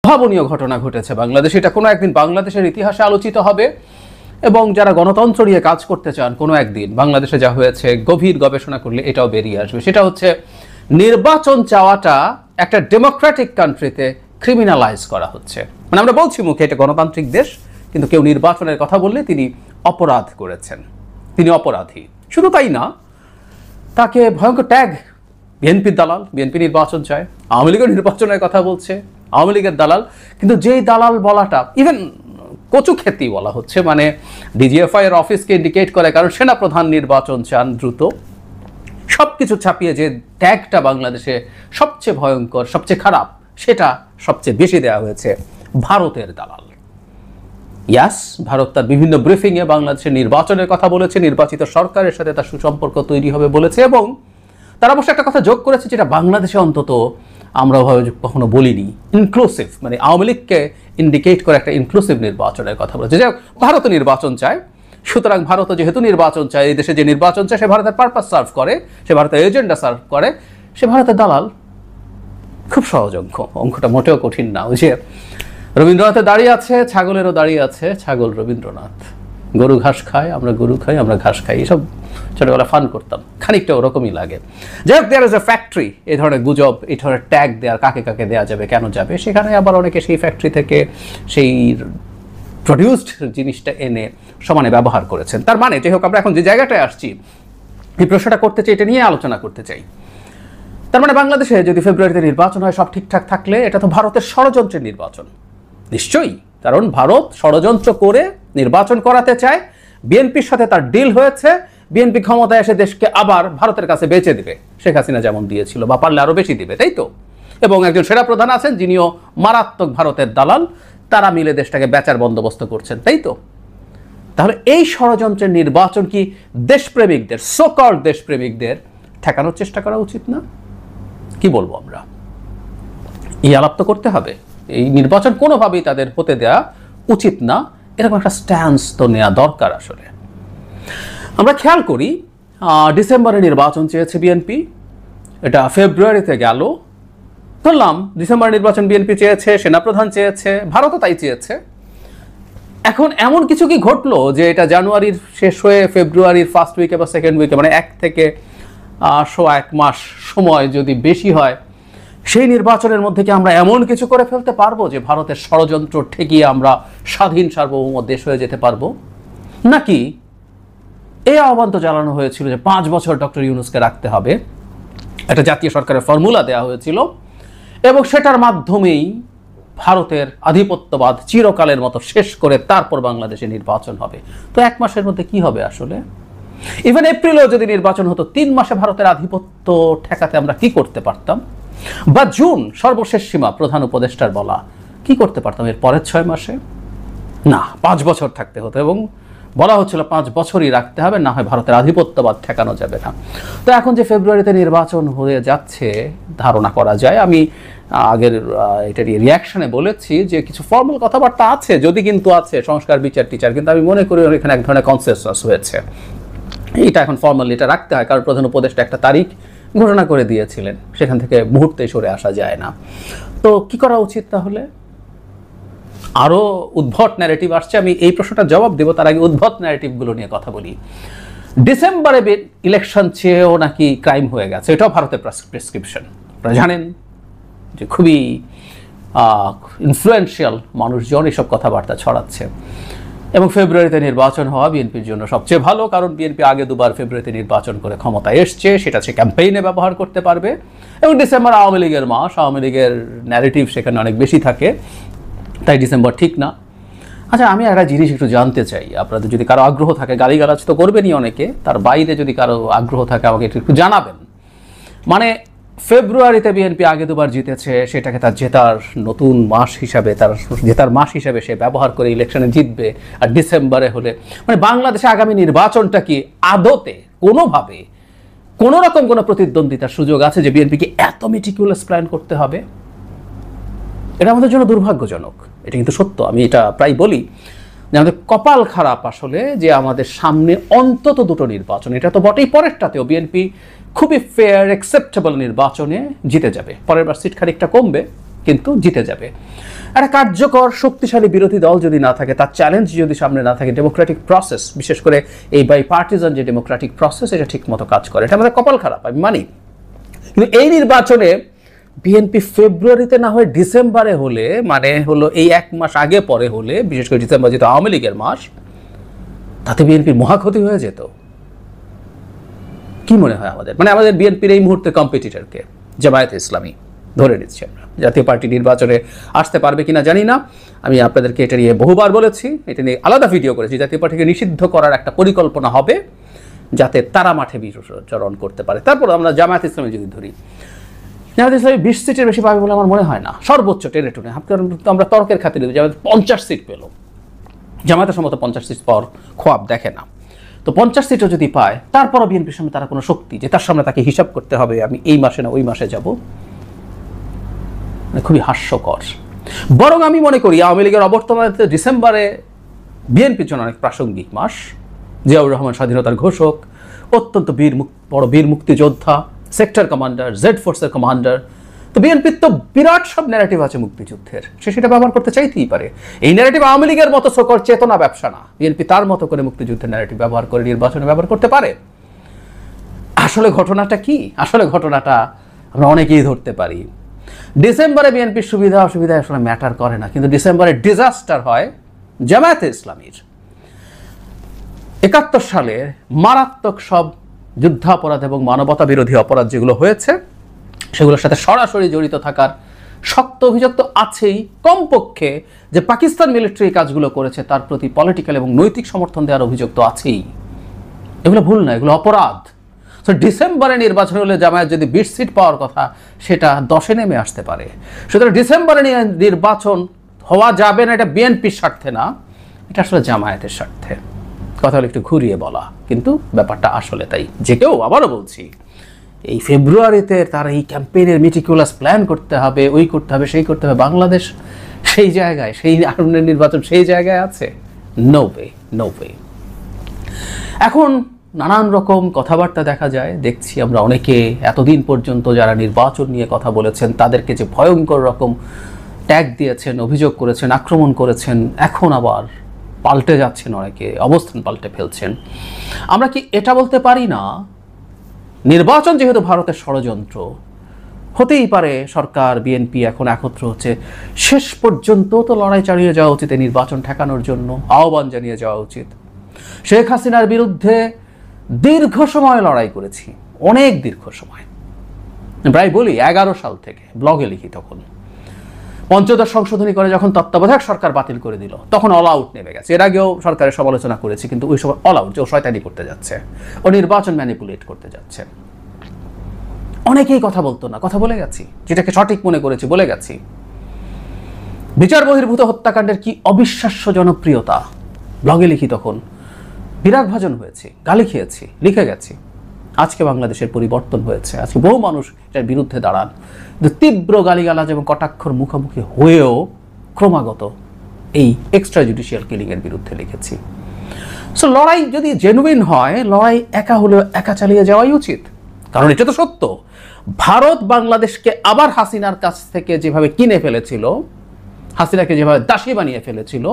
ভাবনীয় ঘটনা ঘটেছে বাংলাদেশে। এটা কোনো একদিন বাংলাদেশের ইতিহাসে আলোচিত হবে এবং যারা গণতন্ত্র নিয়ে কাজ করতে চান কোনো একদিন বাংলাদেশে যা হয়েছে গভীর গবেষণা করলে এটাও বেরিয়ে আসবে। সেটা হচ্ছে নির্বাচন চাওয়াটা একটা ডেমোক্রেটিক কান্ট্রিতে ক্রিমিনালাইজ করা হচ্ছে। মানে আমরা বলছি মুখে এটা গণতান্ত্রিক দেশ, কিন্তু কেউ নির্বাচনের কথা বললে তিনি অপরাধ করেছেন, তিনি অপরাধী। শুধু তাই না, তাকে ভয়ঙ্কর ট্যাগ, বিএনপির দালাল, বিএনপি নির্বাচন চায়, আওয়ামী লীগের নির্বাচনের কথা বলছে, আওয়ামী লীগের দালাল। কিন্তু যেই দালাল বলাটা ইভেন কচু খেতি বলা হচ্ছে, মানে ডিজিএফআই এর অফিসকে ইন্ডিকেট করে, কারণ সেনাপ্রধান নির্বাচন চান দ্রুত। সব কিছু ছাপিয়ে যে ট্যাগটা বাংলাদেশে সবচেয়ে ভয়ঙ্কর, সবচেয়ে খারাপ, সেটা সবচেয়ে বেশি দেওয়া হয়েছে ভারতের দালাল। ইয়াস, ভারত তার বিভিন্ন ব্রিফিংয়ে বাংলাদেশের নির্বাচনের কথা বলেছে, নির্বাচিত সরকারের সাথে তার সুসম্পর্ক তৈরি হবে বলেছে, এবং তারা অবশ্য একটা কথা যোগ করেছে যেটা বাংলাদেশে অন্তত আমরা কখনো বলিনি, ইনক্লুসিভ, মানে আওয়ামী লীগকে ইন্ডিকেট করে একটা ইনক্লুসিভ নির্বাচনের কথা বলেছে। যে ভারত নির্বাচন চায়, সুতরাং ভারত যেহেতু নির্বাচন চায়, এই দেশে যে নির্বাচন চায় সে ভারতের পারপাস সার্ভ করে, সে ভারতের এজেন্ডা সার্ভ করে, সে ভারতের দালাল। খুব সহজ অঙ্ক, অঙ্কটা মোটেও কঠিন না। ওই যে রবীন্দ্রনাথে দাঁড়িয়ে আছে, ছাগলেরও দাঁড়িয়ে আছে, ছাগল রবীন্দ্রনাথ, গরু ঘাস খায়, আমরা গরু খাই, আমরা ঘাস খাই, এসব ছোটবেলা ফান করতাম, খানিকটা ওরকমই লাগে। যাই হোক, দেয়ার ইজ এ ফ্যাক্টরি, এই ধরনের গুজব, এই ধরনের ট্যাগ দেওয়ার, কাকে কাকে দেওয়া যাবে, কেন যাবে, সেখানে আবার অনেকে সেই ফ্যাক্টরি থেকে সেই প্রডিউসড জিনিসটা এনে সমানে ব্যবহার করেছেন। তার মানে যাই হোক, আমরা এখন যে জায়গাটায় আসছি, এই প্রশ্নটা করতে চাই, এটা নিয়ে আলোচনা করতে চাই। তার মানে বাংলাদেশে যদি ফেব্রুয়ারিতে নির্বাচন হয়, সব ঠিকঠাক থাকলে এটা তো ভারতের ষড়যন্ত্রের নির্বাচন নিশ্চয়ই, কারণ ভারত ষড়যন্ত্র করে নির্বাচন করাতে চায়। বিএনপির সাথে তার ডিল হয়েছে, বিএনপি ক্ষমতায় এসে দেশকে আবার ভারতের কাছে বেচে দিবে, শেখ হাসিনা যেমন দিয়েছিল, বা পারলে আরো বেশি দিবে, তাই তো? এবং একজন সেনাপ্রধান আছেন যিনিও মারাত্মক ভারতের দালাল, তারা মিলে দেশটাকে বেচার বন্দোবস্ত করছেন, তাই তো? তাহলে এই ষড়যন্ত্রের নির্বাচন কি দেশপ্রেমিকদের, সো-কল্ড দেশপ্রেমিকদের ঠেকানোর চেষ্টা করা উচিত না? কি বলবো আমরা? এই আলাপ তো করতে হবে। এই নির্বাচন কোনোভাবেই তাদের হতে দেওয়া উচিত না, এরকম একটা স্ট্যান্স তো নেওয়া দরকার। আসলে আমরা খেয়াল করি, ডিসেম্বরে নির্বাচন চেয়েছে বিএনপি, এটা ফেব্রুয়ারিতে গেল। ধরলাম ডিসেম্বর নির্বাচন বিএনপি চেয়েছে, সেনাপ্রধান চেয়েছে, ভারতও তাই চেয়েছে। এখন এমন কিছু কি ঘটলো যে এটা জানুয়ারির শেষ হয়ে ফেব্রুয়ারির ফার্স্ট উইকে বা সেকেন্ড উইকে, মানে 1 থেকে 1 মাস সময় যদি বেশি হয়, সেই নির্বাচনের মধ্যে কি আমরা এমন কিছু করে ফেলতে পারবো যে ভারতের ষড়যন্ত্র ঠেকিয়ে আমরা স্বাধীন সার্বভৌম দেশ হয়ে যেতে পারবো? নাকি এই আহ্বান তো জানানো হয়েছিল যে 5 বছর ডক্টর ইউনূসকে রাখতে হবে, একটা জাতীয় সরকারের ফর্মুলা দেওয়া হয়েছিল, এবং সেটার মাধ্যমেই ভারতের আধিপত্যবাদ চিরকালের মতো শেষ করে তারপর বাংলাদেশে নির্বাচন হবে। তো 1 মাসের মধ্যে কি হবে আসলে? ইভেন এপ্রিলেও যদি নির্বাচন হতো, 3 মাসে ভারতের আধিপত্য ঠেকাতে আমরা কি করতে পারতাম? বা জুন সর্বশেষ সীমা প্রধান উপদেষ্টার বলা, কি করতে পারতাম এর পরের 6 মাসে? না, 5 বছর থাকতে হতো, এবং বলা হচ্ছিল 5 বছরই রাখতে হবে, না হয় ভারতের আধিপত্যবাদ ঠেকানো যাবে না। তো এখন যে ফেব্রুয়ারিতে নির্বাচন হয়ে যাচ্ছে ধারণা করা যায়, আমি আগের এটারই রিয়াকশনে বলেছি যে কিছু ফর্মাল কথাবার্তা আছে, যদি কিন্তু আছে সংস্কার বিচার টিচার, কিন্তু আমি মনে করি এখানে এক ধরনের কনসেনসাস হয়েছে। এটা এখন ফর্মালি এটা রাখতে হয়, কারণ প্রধান উপদেষ্টা একটা তারিখ ঘোষণা করে দিয়েছিলেন, সেখান থেকে মুহূর্তে সরে আসা যায় না। তো কি করা উচিত তাহলে? আরও উদ্ভট ন্যারেটিভ আসছে, আমি এই প্রশ্নটা জবাব দেবো, তার আগে উদ্ভট ন্যারেটিভগুলো নিয়ে কথা বলি। ডিসেম্বরে ইলেকশন চেয়েও নাকি ক্রাইম হয়ে গেছে, এটাও ভারতের প্রেসক্রিপশন। আপনারা জানেন যে খুবই ইনফ্লুয়েন্সিয়াল মানুষজন এসব কথাবার্তা ছড়াচ্ছে, এবং ফেব্রুয়ারিতে নির্বাচন হওয়া বিএনপির জন্য সবচেয়ে ভালো, কারণ বিএনপি আগে 2 বার ফেব্রুয়ারিতে নির্বাচন করে ক্ষমতায় এসছে, সেটা সে ক্যাম্পেইনে ব্যবহার করতে পারবে। এবং ডিসেম্বর আওয়ামী লীগের মাস, আওয়ামী লীগের ন্যারেটিভ সেখানে অনেক বেশি থাকে, তাই ডিসেম্বর ঠিক না। আচ্ছা, আমি একটা জিনিস একটু জানতে চাই, আপনাদের যদি কারো আগ্রহ থাকে, গালিগালাজ তো করবেনই অনেকে, তার বাইরে যদি কারো আগ্রহ থাকে আমাকে একটু জানাবেন। মানে ফেব্রুয়ারিতে বিএনপি আগে 2 বার জিতেছে, সেটাকে তার জেতার নতুন মাস হিসাবে, তার জেতার মাস হিসাবে সে ব্যবহার করে ইলেকশনে জিতবে, আর ডিসেম্বরে হলে মানে বাংলাদেশে আগামী নির্বাচনটা কি আদতে কোনোভাবে কোনো রকম কোনো প্রতিদ্বন্দ্বিতার সুযোগ আছে যে বিএনপিকে এত মেটিকুলাস প্ল্যান করতে হবে? এটা আমাদের জন্য দুর্ভাগ্যজনক, এটা কিন্তু সত্য। আমি এটা প্রায় বলি যে আমাদের কপাল খারাপ আসলে, যে আমাদের সামনে অন্তত 2টো নির্বাচন, এটা তো বটেই, পরেরটাতেও বিএনপি খুবই ফেয়ার অ্যাকসেপ্টেবল নির্বাচনে জিতে যাবে। পরের বার সিট খানিকটা কমবে, কিন্তু জিতে যাবে। একটা কার্যকর শক্তিশালী বিরোধী দল যদি না থাকে, তার চ্যালেঞ্জ যদি সামনে না থাকে, ডেমোক্রেটিক প্রসেস, বিশেষ করে এই বাই পার্টিজান যে ডেমোক্রেটিক প্রসেস, এটা ঠিক মতো কাজ করে, এটা আমাদের কপাল খারাপ, আমি মানি। কিন্তু এই নির্বাচনে বিএনপি ফেব্রুয়ারিতে না হয়ে ডিসেম্বরে হলে, মানে হলো এই 1 মাস আগে পরে হলে, বিশেষ করে ডিসেম্বর যেহেতু আওয়ামী লীগের মাস, তাতে বিএনপির মহাক্ষতি হয়ে যেত। কি মনে হয় আমাদের, মানে আমাদের বিএনপির এই মুহূর্তে কম্পিটিটরকে জামায়াতে ইসলামী ধরে নিচ্ছি আমরা, জাতীয় পার্টি নির্বাচনে আসতে পারবে কিনা জানি না। আমি আপনাদেরকে এটা নিয়ে বহুবার বলেছি, এটা নিয়ে আলাদা ভিডিও করেছি। জাতীয় পার্টিকে নিষিদ্ধ করার একটা পরিকল্পনা হবে যাতে তারা মাঠে বিচরণ করতে পারে। তারপর আমরা জামায়াত ইসলামী যদি ধরি, জামায়াত ইসলামী 20 সিটের বেশি পাবে বলে আমার মনে হয় না, সর্বোচ্চ টেনে টুনে। আমরা তর্কের খাতিরে জামায়াত 50 সিট পেল, জামায়াতের সম্মত 50 সিট পর খোয়াব দেখে না, তো 50 সিটও যদি পায়, তারপরও বিএনপির সামনে তারা কোনো শক্তি যে তার সামনে তাকে হিসাব করতে হবে আমি এই মাসে না ওই মাসে যাব, খুবই হাস্যকর। বরং আমি মনে করি আওয়ামী লীগের অবর্তমানে ডিসেম্বরে বিএনপির জন্য অনেক প্রাসঙ্গিক মাস। জিয়াউর রহমান স্বাধীনতার ঘোষক, অত্যন্ত বড় বীর মুক্তিযোদ্ধা, সেক্টর কমান্ডার, জেড ফোর্সের কমান্ডার। তো বিএনপির তো বিরাট সব ন্যারেটিভ আছে মুক্তিযুদ্ধের, সে সেটা ব্যবহার করতে চাইতেই পারে। এই ন্যারেটিভ আওয়ামী লীগের মতো সকল চেতনা ব্যবসা না, বিএনপি তার মতো করে মুক্তিযুদ্ধের ন্যারেটিভ ব্যবহার করে নির্বাচনে ব্যবহার করতে পারে। আসলে ঘটনাটা কি? আসলে ঘটনাটা আমরা অনেকেই ধরতে পারি। ডিসেম্বরে বিএনপির সুবিধা অসুবিধা আসলে ম্যাটার করে না, কিন্তু ডিসেম্বরে ডিজাস্টার হয় জামায়াতে ইসলামীর। 71 সালে মারাত্মক সব যুদ্ধাপরাধ এবং মানবতা বিরোধী অপরাধ যেগুলো হয়েছে, সেগুলোর সাথে সরাসরি জড়িত থাকার শক্ত অভিযোগ তো আছেই। কমপক্ষে যে পাকিস্তান মিলিটারি কাজগুলো করেছে তার প্রতি পলিটিক্যাল এবং নৈতিক সমর্থন দেওয়ার অভিযোগ তো আছেই। এগুলো ভুল না, এগুলো অপরাধ। তো ডিসেম্বরে নির্বাচন হলে জামায়াত যদি 20 সিট পাওয়ার কথা, সেটা 10-এ নেমে আসতে পারে। সুতরাং ডিসেম্বরে নির্বাচন হওয়া যাবে না, এটা বিএনপির স্বার্থে না, এটা আসলে জামায়াতের স্বার্থে। কথা হলো একটু ঘুরিয়ে বলা, কিন্তু ব্যাপারটা আসলে তাই। যে কেউ, আবারও বলছি, এই ফেব্রুয়ারিতে তার এই ক্যাম্পেইনের মিটিকুলাস প্ল্যান করতে হবে, ওই করতে হবে, সেই করতে হবে, বাংলাদেশ সেই জায়গায়, সেই আরনের নির্বাচন সেই জায়গায় আছে? No way, no way. এখন নানান রকম কথাবার্তা দেখা যায়, দেখছি আমরা অনেকে এতদিন পর্যন্ত যারা নির্বাচন নিয়ে কথা বলেছেন তাদেরকে যে ভয়ঙ্কর রকম ট্যাগ দিয়েছেন, অভিযোগ করেছেন, আক্রমণ করেছেন, এখন আবার পাল্টে যাচ্ছেন, অনেকে অবস্থান পাল্টে ফেলছেন। আমরা কি এটা বলতে পারি না নির্বাচন যেহেতু ভারতের ষড়যন্ত্র, হতেই পারে সরকার বিএনপি এখন একত্র হচ্ছে, শেষ পর্যন্ত তো লড়াই চালিয়ে যাওয়া উচিত এই নির্বাচন ঠেকানোর জন্য, আহ্বান জানিয়ে যাওয়া উচিত। শেখ হাসিনার বিরুদ্ধে দীর্ঘ সময় লড়াই করেছি, অনেক দীর্ঘ সময়, প্রায় বলি 11 সাল থেকে ব্লগে লিখি। তখন 15 সংশোধনী করে যখন তত্ত্বাবধায়ক সরকার বাতিল করে দিল, তখন অল আউট নেমে গেছে। এর আগেও সরকারের সমালোচনা করেছি, কিন্তু ওই সময় অল আউট, যে ও শয়তানি করতে যাচ্ছে, ও নির্বাচন ম্যানিপুলেট করতে যাচ্ছে। অনেকেই কথা বলতো না, কথা বলে গেছি, যেটাকে সঠিক মনে করেছি বলে গেছি। বিচার বহির্ভূত হত্যাকাণ্ডের কি অবিশ্বাস্য জনপ্রিয়তা, ব্লগে লিখি। তখন বিরাগভাজন হয়েছি, গালি খেয়েছি, লিখে গেছি। আজকে বাংলাদেশের পরিবর্তন হয়েছে, আজকে বহু মানুষ এটার বিরুদ্ধে দাঁড়ান, কিন্তু তীব্র গালিগালাজ এবং কটাক্ষর মুখোমুখি হয়েও ক্রমাগত এই এক্সট্রা জুডিশিয়াল কিলিংয়ের বিরুদ্ধে লিখেছি। সো লড়াই যদি জেনুইন হয়, লড়াই একা হলেও একা চালিয়ে যাওয়াই উচিত। কারণ এটা তো সত্য, ভারত বাংলাদেশকে আবার হাসিনার কাছ থেকে যেভাবে কিনে ফেলেছিল, হাসিনাকে যেভাবে দাসী বানিয়ে ফেলেছিল,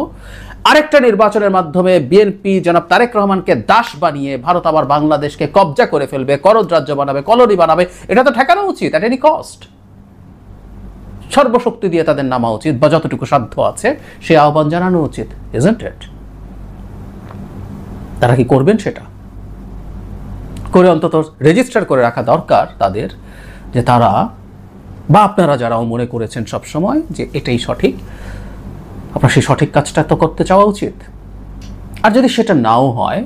আরেকটা নির্বাচনের মাধ্যমে বিএনপি জনাব তারেক রহমানকে দাস বানিয়ে ভারত আবার বাংলাদেশকে কবজা করে ফেলবে, করদ রাজ্য বানাবে, কলোনি বানাবে, এটা তো ঠেকানো উচিত অ্যাট এনি কস্ট। সর্বশক্তি দিয়ে তাদের নামা উচিত, বা যতটুকু সাধ্য আছে সে আহ্বান জানানো উচিত, ইজন্ট ইট? তারা কি করবেন? সেটা করে অন্তত রেজিস্টার করে রাখা দরকার তাদের, যে তারা বা আপনারা যারাও মনে করেছেন সবসময় যে এটাই সঠিক, আপনার সেই সঠিক কাজটা তো করতে চাওয়া উচিত। আর যদি সেটা নাও হয়,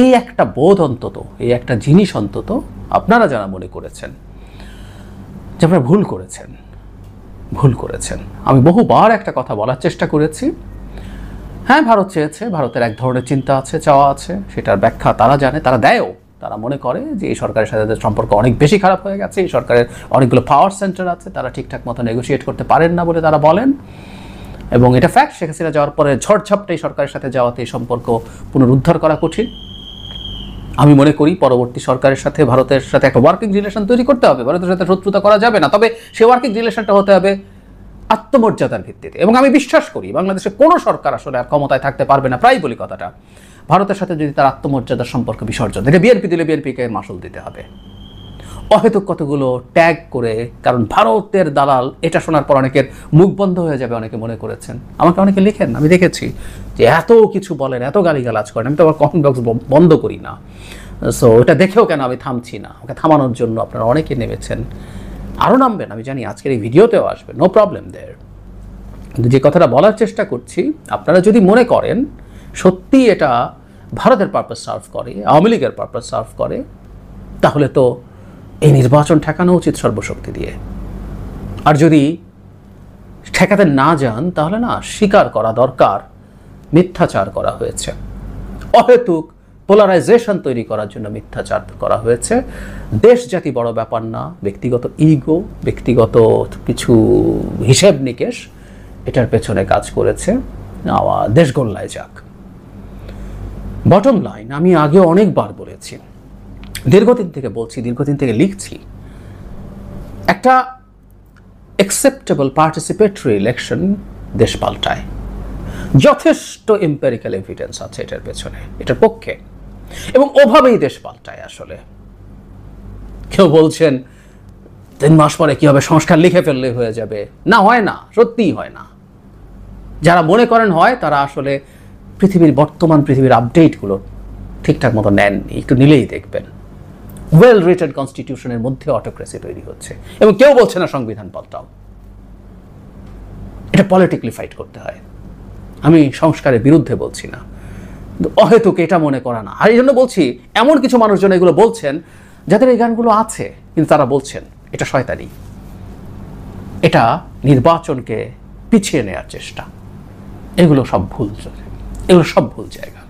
এই একটা বোধ অন্তত, এই একটা জিনিস অন্তত আপনারা যারা মনে করেছেন যে আপনারা ভুল করেছেন, ভুল করেছেন। আমি বহুবার একটা কথা বলার চেষ্টা করেছি, হ্যাঁ ভারত চেয়েছে, ভারতের এক ধরনের চিন্তা আছে, চাওয়া আছে, সেটার ব্যাখ্যা তারা জানে, তারা দেয়ও। তারা মনে করে যে এই সরকারের সাথে তাদের সম্পর্ক অনেক বেশি খারাপ হয়ে গেছে, এই সরকারের অনেকগুলো পাওয়ার সেন্টার আছে, তারা ঠিকঠাক মতো নেগোশিয়েট করতে পারেন না বলে তারা বলেন। এবং এটা ফ্যাক্ট, শেখ হাসিনা যাওয়ার পরে ঝড়ঝাপটা এই সরকারের সাথে যাওয়াতে এই সম্পর্ক পুনরুদ্ধার করা কঠিন। আমি মনে করি পরবর্তী সরকারের সাথে ভারতের সাথে একটা ওয়ার্কিং রিলেশন তৈরি করতে হবে। ভারতের সাথে শত্রুতা করা যাবে না, তবে সেই ওয়ার্কিং রিলেশনটা হতে হবে আত্মমর্যাদার ভিত্তিতে। এবং আমি বিশ্বাস করি বাংলাদেশে কোনো সরকার আসলে আর ক্ষমতায় থাকতে পারবে না, প্রায় বলি কথাটা, ভারতের সাথে যদি তার আত্মমর্যাদার সম্পর্ক বিসর্জন দেয়। বিএনপি দিলে বিএনপিকে মাসুল দিতে হবে। অহেতুক কতগুলো ট্যাগ করে, কারণ ভারতের দালাল, এটা শোনার পর অনেকের মুখ বন্ধ হয়ে যাবে, অনেকে মনে করেছেন। আমাকে অনেকে লিখেন, আমি দেখেছি যে এত কিছু বলেন, এত গালিগালাজ করেন, আমি তো আবার কমেন্ট বক্স বন্ধ করি না। সো এটা দেখেও কেন আমি থামছি না, আমাকে থামানোর জন্য আপনারা অনেকে নেমেছেন, আরও নামবেন, আমি জানি আজকের এই ভিডিওতেও আসবে, নো প্রবলেম দেয়ার। কিন্তু যে কথাটা বলার চেষ্টা করছি, আপনারা যদি মনে করেন সত্যি এটা ভারতের পারপাস সার্ভ করে, আওয়ামী লীগের পারপাস সার্ভ করে, তাহলে তো এই নির্বাচন ঠেকানো উচিত সর্বশক্তি দিয়ে। আর যদি ঠেকাতে না যান, তাহলে না স্বীকার করা দরকার মিথ্যাচার করা হয়েছে, অহেতুক পোলারাইজেশন তৈরি করার জন্য মিথ্যাচার করা হয়েছে। দেশ জাতি বড় ব্যাপার না, ব্যক্তিগত ইগো, ব্যক্তিগত কিছু হিসেব নিকেশ এটার পেছনে কাজ করেছে। দেশ গোল্লায় যাক। বটম লাইন, আমি আগে অনেকবার বলেছি, দীর্ঘদিন থেকে বলছি, দীর্ঘদিন থেকে লিখছি, একটা অ্যাকসেপ্টেবল পার্টিসিপেটরি ইলেকশন দেশ পাল্টায়। যথেষ্ট এম্পেরিক্যাল এভিডেন্স আছে এটার পেছনে, এটার পক্ষে, এবং ওভাবেই দেশ পাল্টায়। আসলে কেউ বলছেন 3 মাস পরে কি হবে, সংস্কার লিখে ফেললে হয়ে যাবে। না, হয় না, সত্যিই হয় না। যারা মনে করেন হয়, তারা আসলে বর্তমান পৃথিবীর আপডেটগুলো ঠিকঠাক মতো নেননি। একটু নিলেই দেখবেন ওয়েল রিটেন কনস্টিটিউশনের মধ্যে অটোক্রেসি তৈরি হচ্ছে, এবং কেউ বলছে না সংবিধান পাল্টাও। এটা পলিটিক্যালি ফাইট করতে হয়। আমি সংস্কারের বিরুদ্ধে বলছি না, অহেতুক এটা মনে করা না। আর এই জন্য বলছি, এমন কিছু মানুষজন এগুলো বলছেন যাদের এই গানগুলো আছে, কিন্তু তারা বলছেন এটা শয়তানি, এটা নির্বাচনকে পিছিয়ে নেওয়ার চেষ্টা। এগুলো সব ভুল, এগুলো সব ভুল জায়গা।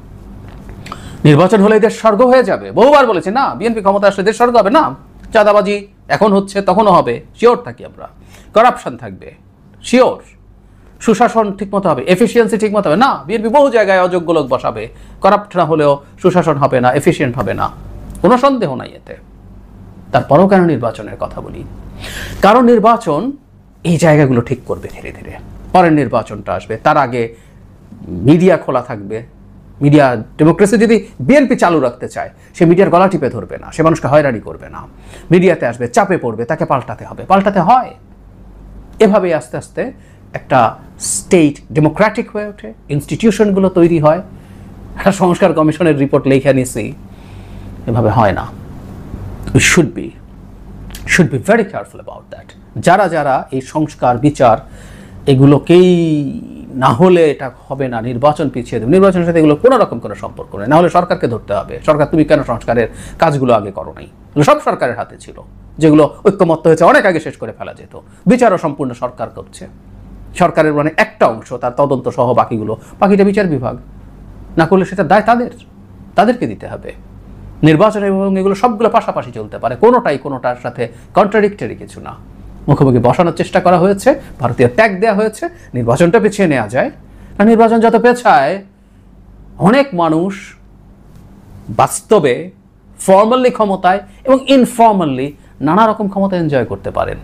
নির্বাচন হলে দেশ স্বর্গ হয়ে যাবে, বহুবার বলেছি না। বিএনপি ক্ষমতা আসলে দেশ স্বর্গ হবে না। চাঁদাবাজি এখন হচ্ছে, তখনও হবে, শিওর থাকি আমরা। করাপশন থাকবে, শিওর। সুশাসন ঠিকমতো হবে, এফিসিয়েন্সি ঠিকমতো হবে না। বিএনপি বহু জায়গায় অযোগ্য লোক বসাবে, করাপ্ট না হলেও সুশাসন হবে না, এফিসিয়েন্ট হবে না, কোনো সন্দেহ নাই এতে। তারপরও কেন নির্বাচনের কথা বলি? কারণ নির্বাচন এই জায়গাগুলো ঠিক করবে ধীরে ধীরে। পরের নির্বাচনটা আসবে, তার আগে মিডিয়া খোলা থাকবে। মিডিয়া ডেমোক্রেসি যদি বিএনপি চালু রাখতে চায়, সে মিডিয়ার গলা টিপে ধরবে না, সে মানুষকে হয়রানি করবে না। মিডিয়াতে আসবে, চাপে পড়বে, তাকে পাল্টাতে হবে, পাল্টাতে হয়। এভাবেই আস্তে আস্তে একটা স্টেট ডেমোক্রেটিক হয়ে ওঠে, ইনস্টিটিউশনগুলো তৈরি হয়। একটা সংস্কার কমিশনের রিপোর্ট লেখা নিছি, এভাবে হয় না। We should be very careful about that. যারা যারা এই সংস্কার বিচার এগুলোকেই না হলে এটা হবে না, নির্বাচন পিছিয়ে দেবে, নির্বাচনের সাথে এগুলো কোনো রকম কোনো সম্পর্ক নেই। না হলে সরকারকে ধরতে হবে, সরকার তুমি কেন সংস্কারের কাজগুলো আগে করো নাই? সব সরকারের হাতে ছিল, যেগুলো ঐক্যমত্য হয়েছে অনেক আগে শেষ করে ফেলা যেত। বিচারও সম্পূর্ণ সরকার করছে, সরকারের মানে একটা অংশ, তার তদন্ত সহ বাকিটা বিচার বিভাগ না করলে সেটা দায় তাদেরকে দিতে হবে। নির্বাচন এবং এগুলো সবগুলো পাশাপাশি চলতে পারে, কোনোটার সাথে কন্ট্রাডিক্টরি কিছু না। মুখোমুখি বসানোর চেষ্টা করা হয়েছে, ভারতীয় ট্যাগ দেওয়া হয়েছে, নির্বাচনটা পিছিয়ে নেওয়া যায় না। নির্বাচন যত পেছায়, অনেক মানুষ বাস্তবে ফর্মালি ক্ষমতায় এবং ইনফর্মালি নানা রকম ক্ষমতা এনজয় করতে পারেন।